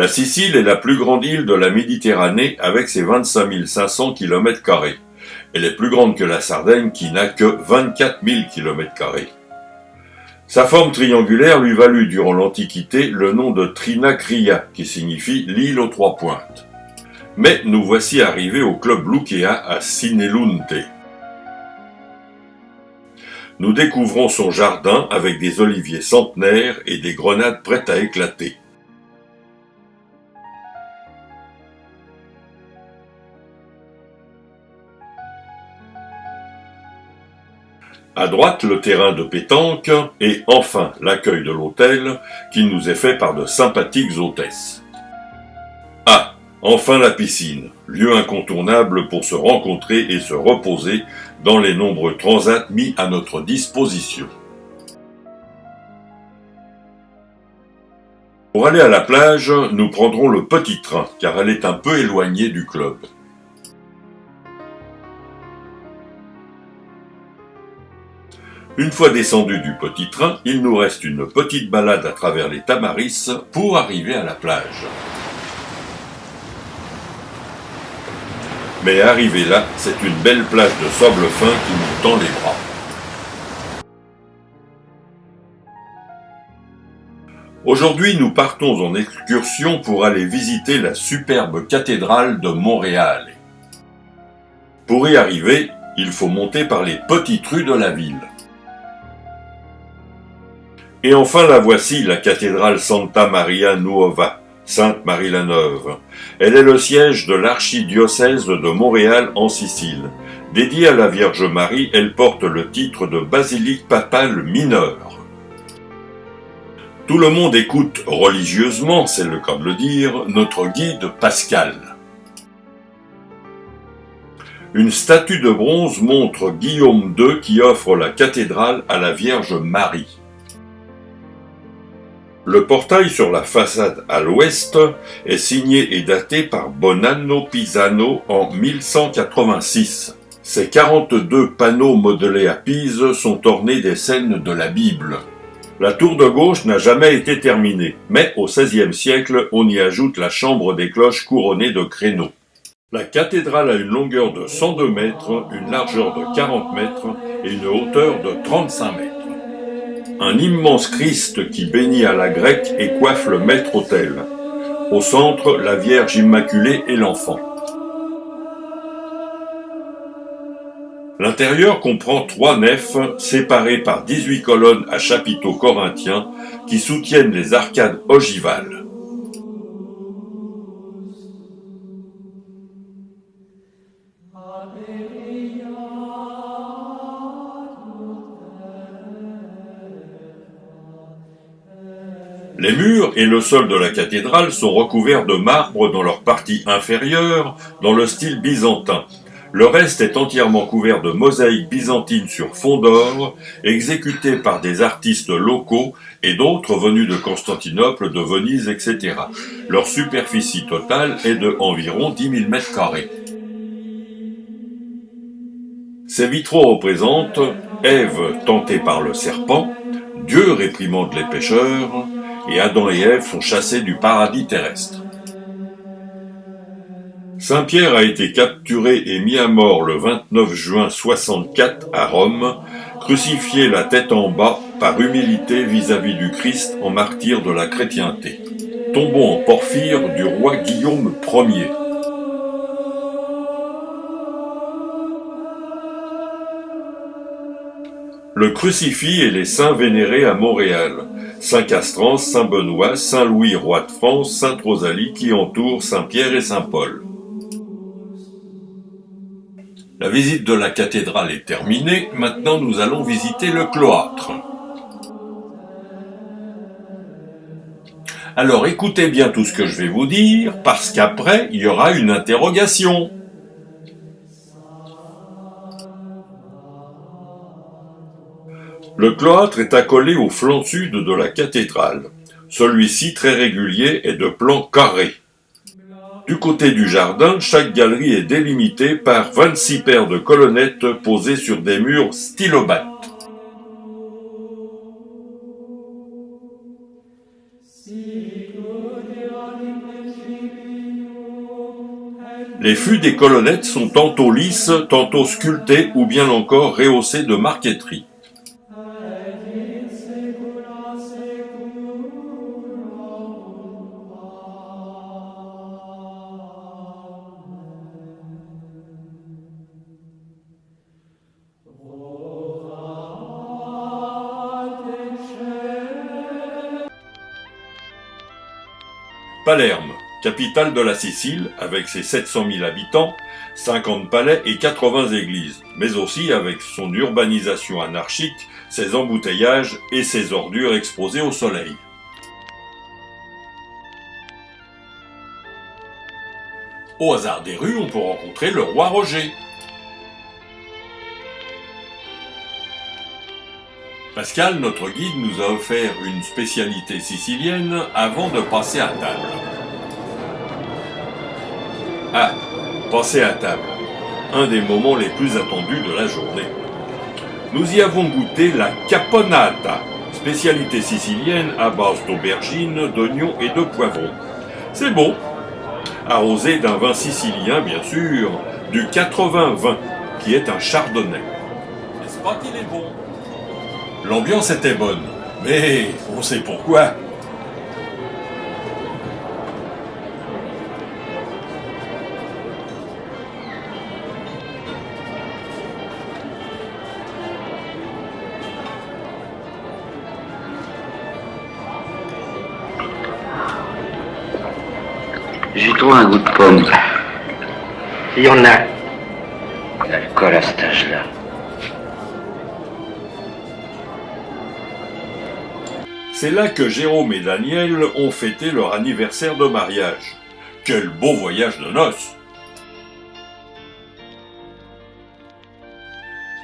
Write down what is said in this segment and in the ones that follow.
La Sicile est la plus grande île de la Méditerranée avec ses 25 500 km². Elle est plus grande que la Sardaigne qui n'a que 24 000 km². Sa forme triangulaire lui valut durant l'Antiquité le nom de Trinacria, qui signifie l'île aux trois pointes. Mais nous voici arrivés au club Lukea à Sinelunte. Nous découvrons son jardin avec des oliviers centenaires et des grenades prêtes à éclater. À droite, le terrain de pétanque et enfin l'accueil de l'hôtel qui nous est fait par de sympathiques hôtesses. Ah, enfin la piscine, lieu incontournable pour se rencontrer et se reposer dans les nombreux transats mis à notre disposition. Pour aller à la plage, nous prendrons le petit train car elle est un peu éloignée du club. Une fois descendu du petit train, il nous reste une petite balade à travers les tamaris pour arriver à la plage. Mais arrivé là, c'est une belle plage de sable fin qui nous tend les bras. Aujourd'hui, nous partons en excursion pour aller visiter la superbe cathédrale de Montréal. Pour y arriver, il faut monter par les petites rues de la ville. Et enfin la voici, la cathédrale Santa Maria Nuova, Sainte Marie la Neuve. Elle est le siège de l'archidiocèse de Montréal en Sicile. Dédiée à la Vierge Marie, elle porte le titre de basilique papale mineure. Tout le monde écoute religieusement, c'est le cas de le dire, notre guide Pascal. Une statue de bronze montre Guillaume II qui offre la cathédrale à la Vierge Marie. Le portail sur la façade à l'ouest est signé et daté par Bonanno Pisano en 1186. Ces 42 panneaux modelés à Pise sont ornés des scènes de la Bible. La tour de gauche n'a jamais été terminée, mais au XVIe siècle, on y ajoute la chambre des cloches couronnée de créneaux. La cathédrale a une longueur de 102 mètres, une largeur de 40 mètres et une hauteur de 35 mètres. Un immense Christ qui bénit à la grecque et coiffe le maître-autel. Au centre, la Vierge Immaculée et l'enfant. L'intérieur comprend 3 nefs séparées par 18 colonnes à chapiteaux corinthiens qui soutiennent les arcades ogivales. Les murs et le sol de la cathédrale sont recouverts de marbre dans leur partie inférieure, dans le style byzantin. Le reste est entièrement couvert de mosaïques byzantines sur fond d'or, exécutées par des artistes locaux et d'autres venus de Constantinople, de Venise, etc. Leur superficie totale est de environ 10 000 m². Ces vitraux représentent Ève tentée par le serpent, Dieu réprimande les pécheurs, et Adam et Ève sont chassés du paradis terrestre. Saint Pierre a été capturé et mis à mort le 29 juin 64 à Rome, crucifié la tête en bas par humilité vis-à-vis du Christ en martyr de la chrétienté. Tombeau en porphyre du roi Guillaume Ier. Le crucifix et les saints vénérés à Montréal. Saint Castran, Saint Benoît, Saint Louis, roi de France, Sainte Rosalie qui entourent Saint Pierre et Saint Paul. La visite de la cathédrale est terminée, maintenant nous allons visiter le cloître. Alors écoutez bien tout ce que je vais vous dire, parce qu'après il y aura une interrogation. Le cloître est accolé au flanc sud de la cathédrale. Celui-ci, très régulier, est de plan carré. Du côté du jardin, chaque galerie est délimitée par 26 paires de colonnettes posées sur des murs stylobates. Les fûts des colonnettes sont tantôt lisses, tantôt sculptés ou bien encore rehaussés de marqueterie. Palerme, capitale de la Sicile, avec ses 700 000 habitants, 50 palais et 80 églises, mais aussi avec son urbanisation anarchique, ses embouteillages et ses ordures exposées au soleil. Au hasard des rues, on peut rencontrer le roi Roger. Pascal, notre guide, nous a offert une spécialité sicilienne avant de passer à table. Ah, passer à table, un des moments les plus attendus de la journée. Nous y avons goûté la caponata, spécialité sicilienne à base d'aubergines, d'oignons et de poivrons. C'est bon, arrosé d'un vin sicilien bien sûr, du 80-20, qui est un chardonnay. N'est-ce pas qu'il est bon ? L'ambiance était bonne, mais on sait pourquoi. J'ai trouvé un goût de pomme. Il y en a. L'alcool à cet âge-là. C'est là que Jérôme et Daniel ont fêté leur anniversaire de mariage. Quel beau voyage de noces!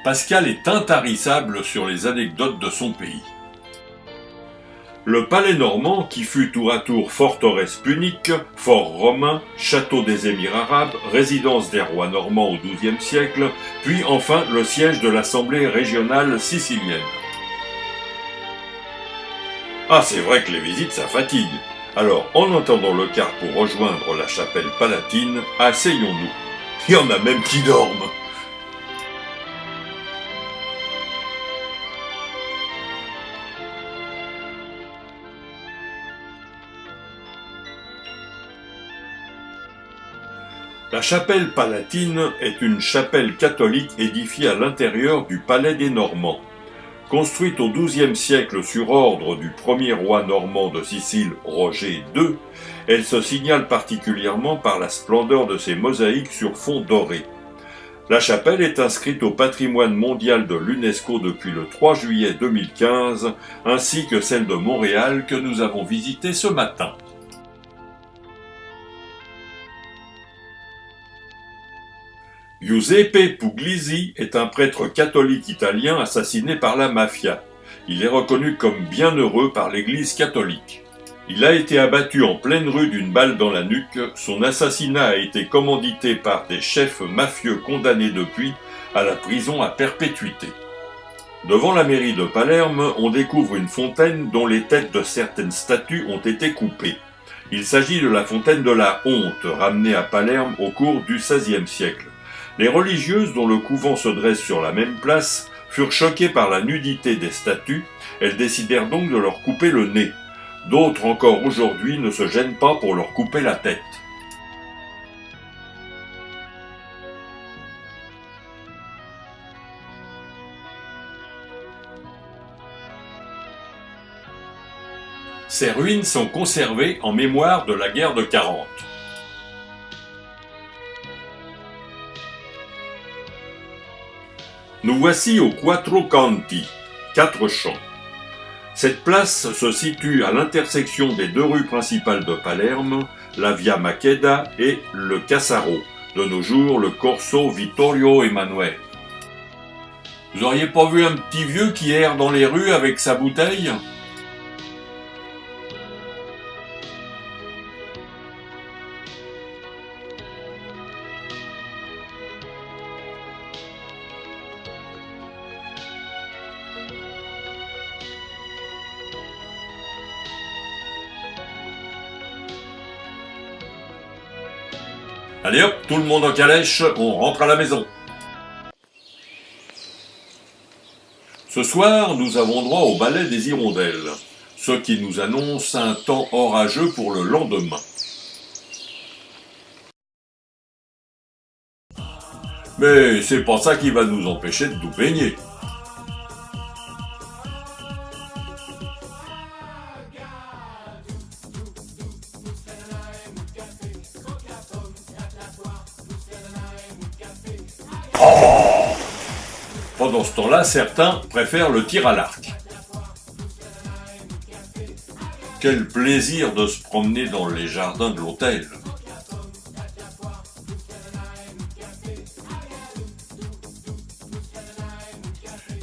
Pascal est intarissable sur les anecdotes de son pays. Le palais normand, qui fut tour à tour forteresse punique, fort romain, château des émirs arabes, résidence des rois normands au XIIe siècle, puis enfin le siège de l'Assemblée régionale sicilienne. Ah, c'est vrai que les visites, ça fatigue. Alors, en entendant le quart pour rejoindre la chapelle palatine, asseyons-nous. Il y en a même qui dorment. La chapelle palatine est une chapelle catholique édifiée à l'intérieur du palais des Normands. Construite au XIIe siècle sur ordre du premier roi normand de Sicile, Roger II, elle se signale particulièrement par la splendeur de ses mosaïques sur fond doré. La chapelle est inscrite au patrimoine mondial de l'UNESCO depuis le 3 juillet 2015, ainsi que celle de Montréal que nous avons visitée ce matin. Giuseppe Puglisi est un prêtre catholique italien assassiné par la mafia. Il est reconnu comme bienheureux par l'Église catholique. Il a été abattu en pleine rue d'une balle dans la nuque. Son assassinat a été commandité par des chefs mafieux condamnés depuis à la prison à perpétuité. Devant la mairie de Palerme, on découvre une fontaine dont les têtes de certaines statues ont été coupées. Il s'agit de la fontaine de la honte, ramenée à Palerme au cours du XVIe siècle. Les religieuses, dont le couvent se dresse sur la même place, furent choquées par la nudité des statues. Elles décidèrent donc de leur couper le nez. D'autres encore aujourd'hui ne se gênent pas pour leur couper la tête. Ces ruines sont conservées en mémoire de la guerre de 40. Nous voici au Quattro Canti, 4 champs. Cette place se situe à l'intersection des deux rues principales de Palerme, la Via Maqueda et le Cassaro, de nos jours le Corso Vittorio Emanuele. Vous auriez pas vu un petit vieux qui erre dans les rues avec sa bouteille ? Allez hop, tout le monde en calèche, on rentre à la maison. Ce soir, nous avons droit au ballet des hirondelles, ce qui nous annonce un temps orageux pour le lendemain. Mais c'est pas ça qui va nous empêcher de nous baigner. Pendant ce temps-là, certains préfèrent le tir à l'arc. Quel plaisir de se promener dans les jardins de l'hôtel.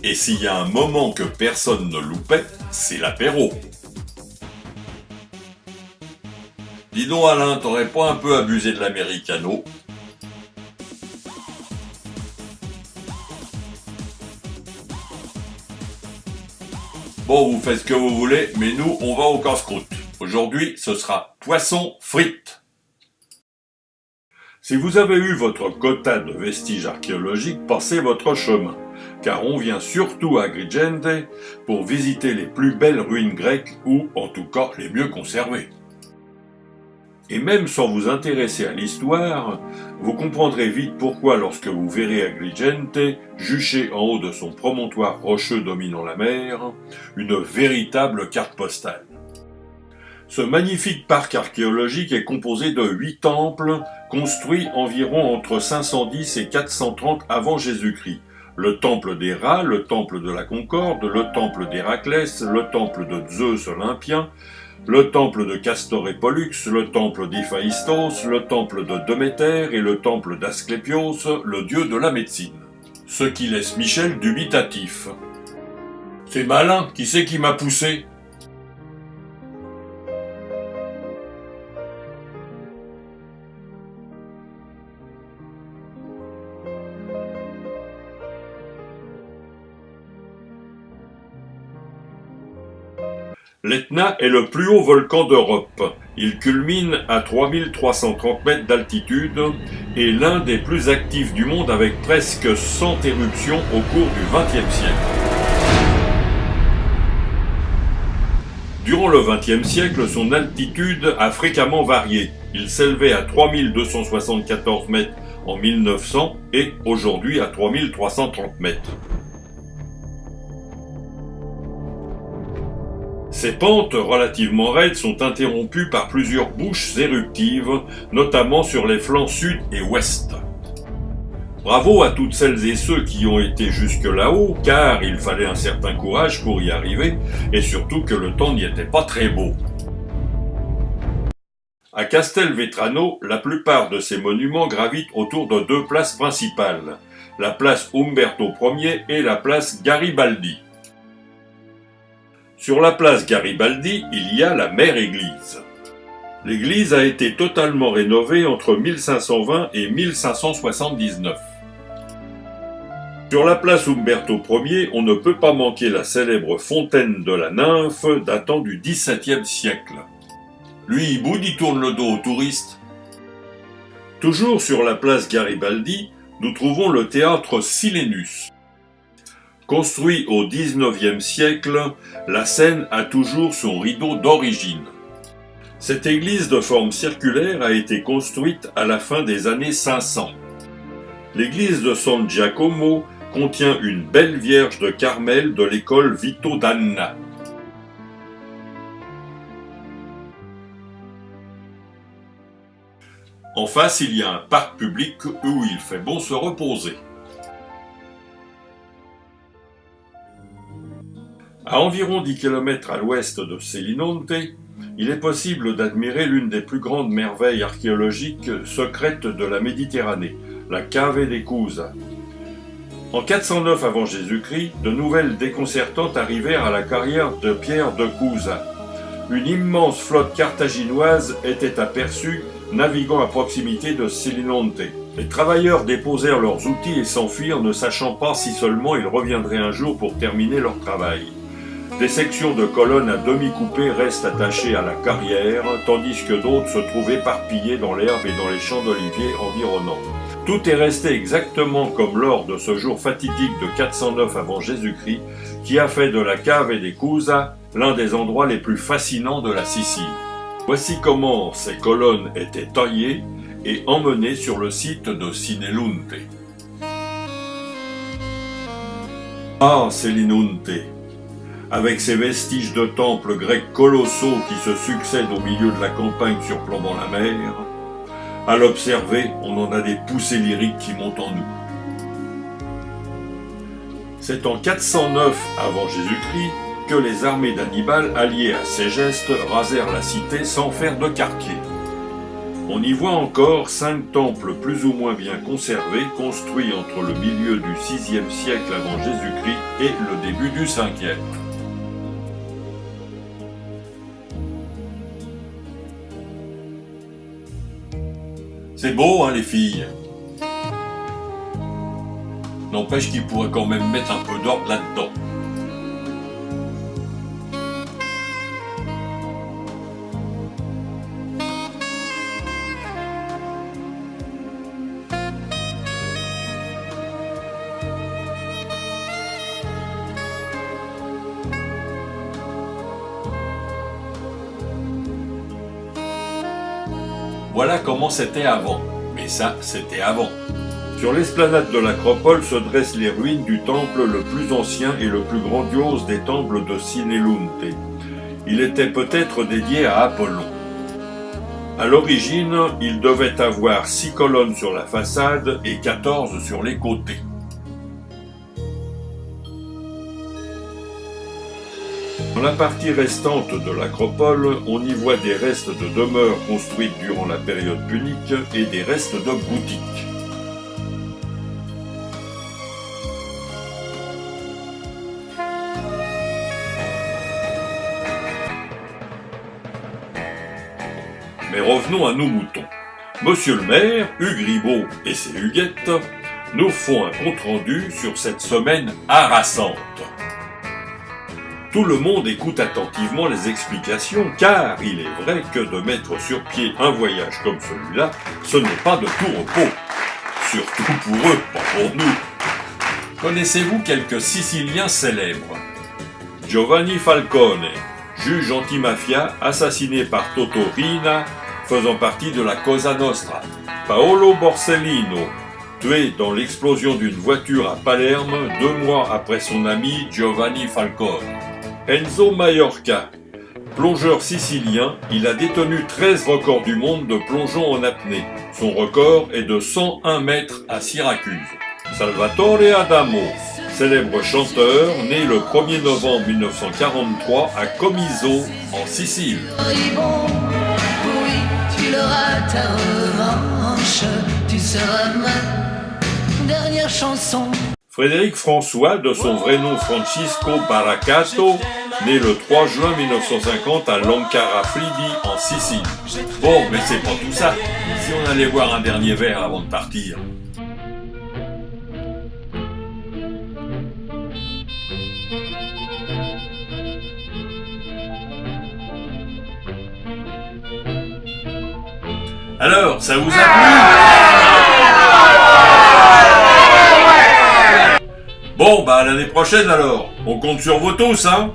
Et s'il y a un moment que personne ne loupait, c'est l'apéro. Dis donc Alain, t'aurais pas un peu abusé de l'americano ? Bon, vous faites ce que vous voulez, mais nous, on va au casse-croûte. Aujourd'hui, ce sera poisson frites. Si vous avez eu votre quota de vestiges archéologiques, passez votre chemin, car on vient surtout à Agrigente pour visiter les plus belles ruines grecques, ou en tout cas les mieux conservées. Et même sans vous intéresser à l'histoire, vous comprendrez vite pourquoi lorsque vous verrez Agrigente, juché en haut de son promontoire rocheux dominant la mer, une véritable carte postale. Ce magnifique parc archéologique est composé de 8 temples construits environ entre 510 et 430 avant Jésus-Christ. Le temple d'Héra, le temple de la Concorde, le temple d'Héraclès, le temple de Zeus Olympien, le temple de Castor et Pollux, le temple d'Héphaïstos, le temple de Déméter et le temple d'Asclépios, le dieu de la médecine. Ce qui laisse Michel dubitatif. C'est malin, qui c'est qui m'a poussé ? L'Etna est le plus haut volcan d'Europe. Il culmine à 3330 mètres d'altitude et l'un des plus actifs du monde avec presque 100 éruptions au cours du XXe siècle. Durant le XXe siècle, son altitude a fréquemment varié. Il s'élevait à 3274 mètres en 1900 et aujourd'hui à 3330 mètres. Ces pentes relativement raides sont interrompues par plusieurs bouches éruptives, notamment sur les flancs sud et ouest. Bravo à toutes celles et ceux qui ont été jusque là-haut, car il fallait un certain courage pour y arriver, et surtout que le temps n'y était pas très beau. À Castelvetrano, la plupart de ces monuments gravitent autour de 2 places principales, la place Umberto Ier et la place Garibaldi. Sur la place Garibaldi, il y a la mère-église. L'église a été totalement rénovée entre 1520 et 1579. Sur la place Umberto Ier, on ne peut pas manquer la célèbre fontaine de la nymphe datant du XVIIe siècle. Lui, il boude, il tourne le dos aux touristes. Toujours sur la place Garibaldi, nous trouvons le théâtre Silenus. Construit au XIXe siècle, la scène a toujours son rideau d'origine. Cette église de forme circulaire a été construite à la fin des années 500. L'église de San Giacomo contient une belle Vierge de Carmel de l'école Vito d'Anna. En face, il y a un parc public où il fait bon se reposer. À environ 10 km à l'ouest de Selinunte, il est possible d'admirer l'une des plus grandes merveilles archéologiques secrètes de la Méditerranée, la Cave de Cusa. En 409 avant Jésus-Christ, de nouvelles déconcertantes arrivèrent à la carrière de Pierre de Cusa. Une immense flotte carthaginoise était aperçue naviguant à proximité de Selinunte. Les travailleurs déposèrent leurs outils et s'enfuirent, ne sachant pas si seulement ils reviendraient un jour pour terminer leur travail. Des sections de colonnes à demi coupées restent attachées à la carrière, tandis que d'autres se trouvent éparpillées dans l'herbe et dans les champs d'oliviers environnants. Tout est resté exactement comme lors de ce jour fatidique de 409 avant Jésus-Christ, qui a fait de la Cave e de Cusa l'un des endroits les plus fascinants de la Sicile. Voici comment ces colonnes étaient taillées et emmenées sur le site de Sinelunte. Ah, Selinunte! Avec ses vestiges de temples grecs colossaux qui se succèdent au milieu de la campagne surplombant la mer, à l'observer, on en a des poussées lyriques qui montent en nous. C'est en 409 avant Jésus-Christ que les armées d'Hannibal, alliées à Ségeste, rasèrent la cité sans faire de quartier. On y voit encore 5 temples plus ou moins bien conservés, construits entre le milieu du 6e siècle avant Jésus-Christ et le début du 5e. C'est beau, hein, les filles? N'empêche qu'il pourrait quand même mettre un peu d'ordre là-dedans. Voilà comment c'était avant. Mais ça, c'était avant. Sur l'esplanade de l'Acropole se dressent les ruines du temple le plus ancien et le plus grandiose des temples de Sinelunte. Il était peut-être dédié à Apollon. À l'origine, il devait avoir 6 colonnes sur la façade et 14 sur les côtés. Dans la partie restante de l'Acropole, on y voit des restes de demeures construites durant la période punique et des restes de boutiques. Mais revenons à nos moutons. Monsieur le maire, Hugues Ribot et ses Huguettes nous font un compte-rendu sur cette semaine harassante. Tout le monde écoute attentivement les explications, car il est vrai que de mettre sur pied un voyage comme celui-là, ce n'est pas de tout repos. Surtout pour eux, pas pour nous. Connaissez-vous quelques Siciliens célèbres? Giovanni Falcone, juge antimafia assassiné par Toto Riina, faisant partie de la Cosa Nostra. Paolo Borsellino, tué dans l'explosion d'une voiture à Palerme 2 mois après son ami Giovanni Falcone. Enzo Maiorca, plongeur sicilien, il a détenu 13 records du monde de plongeon en apnée. Son record est de 101 mètres à Syracuse. Salvatore Adamo, célèbre chanteur, né le 1er novembre 1943 à Comiso, en Sicile. Oui, tu l'auras ta revanche, tu seras ma dernière chanson. Frédéric François, de son vrai nom Francisco Baracato, né le 3 juin 1950 à Lancarafridi, en Sicile. Bon, mais c'est pas tout ça. Si on allait boire un dernier verre avant de partir. Alors, ça vous a plu? Bon, bah à l'année prochaine alors. On compte sur vous tous, hein.